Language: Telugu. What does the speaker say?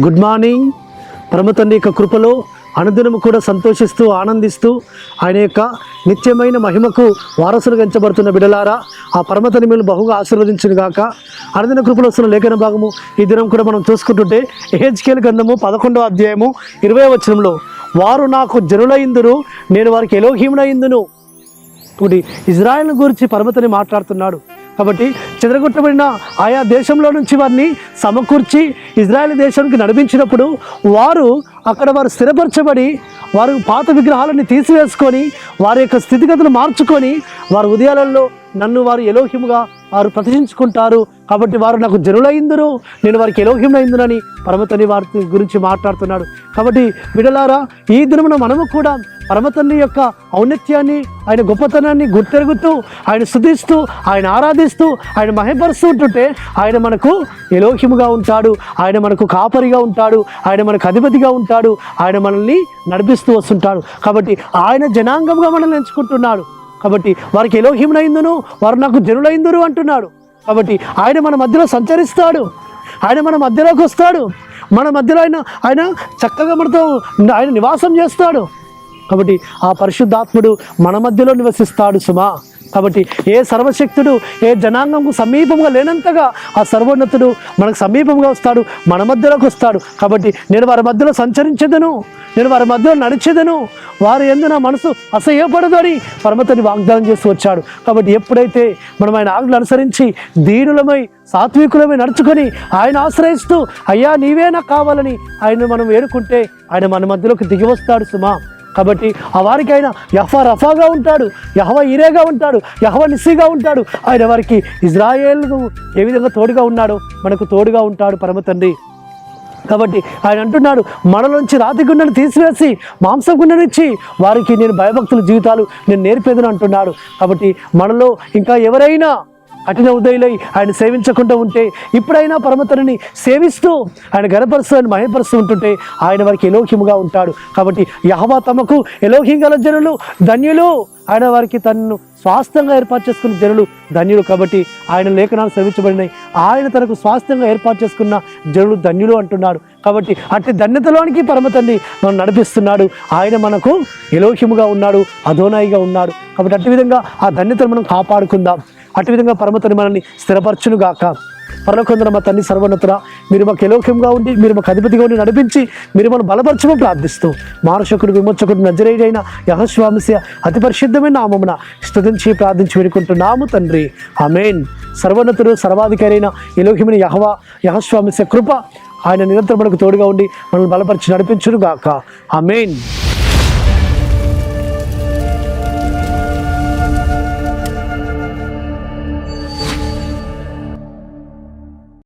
Good morning. పరమ తండ్రి యొక్క కృపలో అనుదినము కూడా సంతోషిస్తూ ఆనందిస్తూ ఆయన యొక్క నిత్యమైన మహిమకు వారసులుగా ఎంచబడుతున్న బిడ్డలారా, ఆ పరమ తండ్రి మిమ్మల్ని బహుగా ఆశీర్వదించును గాక. అనుదిన కృపలో వస్తున్న లేఖన భాగము ఈ దినం కూడా మనం చూసుకుంటుంటే యెహెజ్కేలు గ్రంథము 11వ అధ్యాయము 20వ వచనంలో, వారు నాకు జనులైందురు, నేను వారికి ఎలోహీమునైందును. ఒకటి ఇజ్రాయెల్ గురించి పరమ తండ్రి మాట్లాడుతున్నాడు. కాబట్టి చెదరగొట్టబడిన ఆయా దేశంలో నుంచి వారిని సమకూర్చి ఇజ్రాయెల్ దేశానికి నడిపించినప్పుడు వారు స్థిరపరచబడి వారు పాత విగ్రహాలను తీసివేసుకొని వారి యొక్క స్థితిగతులు మార్చుకొని వారి ఉదయాలలో నన్ను వారు ఎలోహిముగా వారు ప్రతిష్ఠించుకుంటారు. కాబట్టి వారు నాకు జనులైందురు, నేను వారికి ఎలోహిమునైందునని పరమ తండ్రి వారి గురించి మాట్లాడుతున్నాడు. కాబట్టి బిడ్డలారా, ఈ దినమున మనము కూడా పరమ తండ్రి యొక్క ఔన్నత్యాన్ని, ఆయన గొప్పతనాన్ని గుర్తెరుగుతూ ఆయన స్తుతిస్తూ ఆయన ఆరాధిస్తూ ఆయన మహిమపరుస్తూ ఉంటుంటే ఆయన మనకు ఎలోహిముగా ఉంటాడు, ఆయన మనకు కాపరిగా ఉంటాడు, ఆయన మనకు అధిపతిగా ఉంటాడు, ఆయన మనల్ని నడిపిస్తూ వస్తుంటాడు. కాబట్టి ఆయన జనాంగంగా మనల్ని ఎంచుకుంటున్నాడు. కాబట్టి వారికి ఎలోహిమునైందును, వారు నాకు జనులైందురు అంటున్నాడు. కాబట్టి ఆయన మన మధ్యలో సంచరిస్తాడు, ఆయన మన మధ్యలోకి వస్తాడు, మన మధ్యలో ఆయన చక్కగా మనతో ఆయన నివాసం చేస్తాడు. కాబట్టి ఆ పరిశుద్ధాత్ముడు మన మధ్యలో నివసిస్తాడు సుమా. కాబట్టి ఏ సర్వశక్తుడు ఏ జనాంగంకు సమీపంగా లేనంతగా ఆ సర్వోన్నతుడు మనకు సమీపంగా వస్తాడు, మన మధ్యలోకి వస్తాడు. కాబట్టి నేను వారి మధ్యలో సంచరించేదను, నేను వారి మధ్యలో నడిచేదను, వారి యందు నా మనసు అసహ్యపడదు అని పరమతని వాగ్దానం చేస్తూ వచ్చాడు. కాబట్టి ఎప్పుడైతే మనం ఆయన ఆజ్ఞలు అనుసరించి దీనులమై సాత్వికులమై నడుచుకొని ఆయన ఆశ్రయిస్తూ అయ్యా నీవే నాకు కావాలని ఆయన మనం వేడుకుంటే ఆయన మన మధ్యలోకి దిగి వస్తాడు సుమా. కాబట్టి ఆ వారికి ఆయన యహోవా రఫాగా ఉంటాడు, యహోవా ఈరేగా ఉంటాడు, యహోవా నిస్సీగా ఉంటాడు. ఆయన వారికి ఇజ్రాయేలుకు ఏ విధంగా తోడుగా ఉన్నాడో మనకు తోడుగా ఉంటాడు పరమ తండ్రి. కాబట్టి ఆయన అంటున్నాడు, మనలోంచి రాతి గుండెను తీసివేసి మాంసం గుండెనిచ్చి వారికి నేను భయభక్తుల జీవితాలు నేను నేర్పేదను అంటున్నాడు. కాబట్టి మనలో ఇంకా ఎవరైనా కఠిన ఉదయులై ఆయన సేవించకుండా ఉంటే ఇప్పుడైనా పరమతని సేవిస్తూ ఆయన గణపరుస్తూ ఆయన మహిమపరుస్తూ ఉంటుంటే ఆయన వారికి ఎలోహిముగా ఉంటాడు. కాబట్టి యెహోవా తమకు ఎలోహిం గల జనులు ధన్యులు, ఆయన వారికి తనను స్వాస్థ్యంగా ఏర్పాటు చేసుకున్న జనులు ధన్యులు. కాబట్టి ఆయన లేఖనాలు సేవించబడినాయి, ఆయన తనకు స్వాస్థ్యంగా ఏర్పాటు చేసుకున్న జనులు ధన్యులు అంటున్నాడు. కాబట్టి అట్టి ధన్యతలోనికి పరమతండ్రి మనం నడిపిస్తున్నాడు. ఆయన మనకు ఎలోహిముగా ఉన్నాడు, అదోనాయిగా ఉన్నాడు. కాబట్టి అట్టి విధంగా ఆ ధన్యతను మనం కాపాడుకుందాం. అటు విధంగా పరమతని మనల్ని స్థిరపరచునుగాక. పరలోకమందున మా తండ్రి సర్వోన్నతుడా, మీరు మాకు ఎలోహిముగా ఉండి మీరు మాకు అధిపతిగా ఉండి నడిపించి మీరు మనం బలపరచమని ప్రార్థిస్తూ మానశకుడు విమోచకుడు నజరేయుడైన యెహోషువ మెస్సియా అతి పరిశుద్ధమైన నామమున స్తుతించి ప్రార్థించి వేడుకుంటున్నాము తండ్రి, ఆమేన్. సర్వోన్నతుడు సర్వాధికారి అయిన ఎలోహిముని యెహోషువ మెస్సియా కృప ఆయన నిరంతరం మనకు తోడుగా ఉండి మనల్ని బలపరిచి నడిపించునుగాక. ఆమేన్.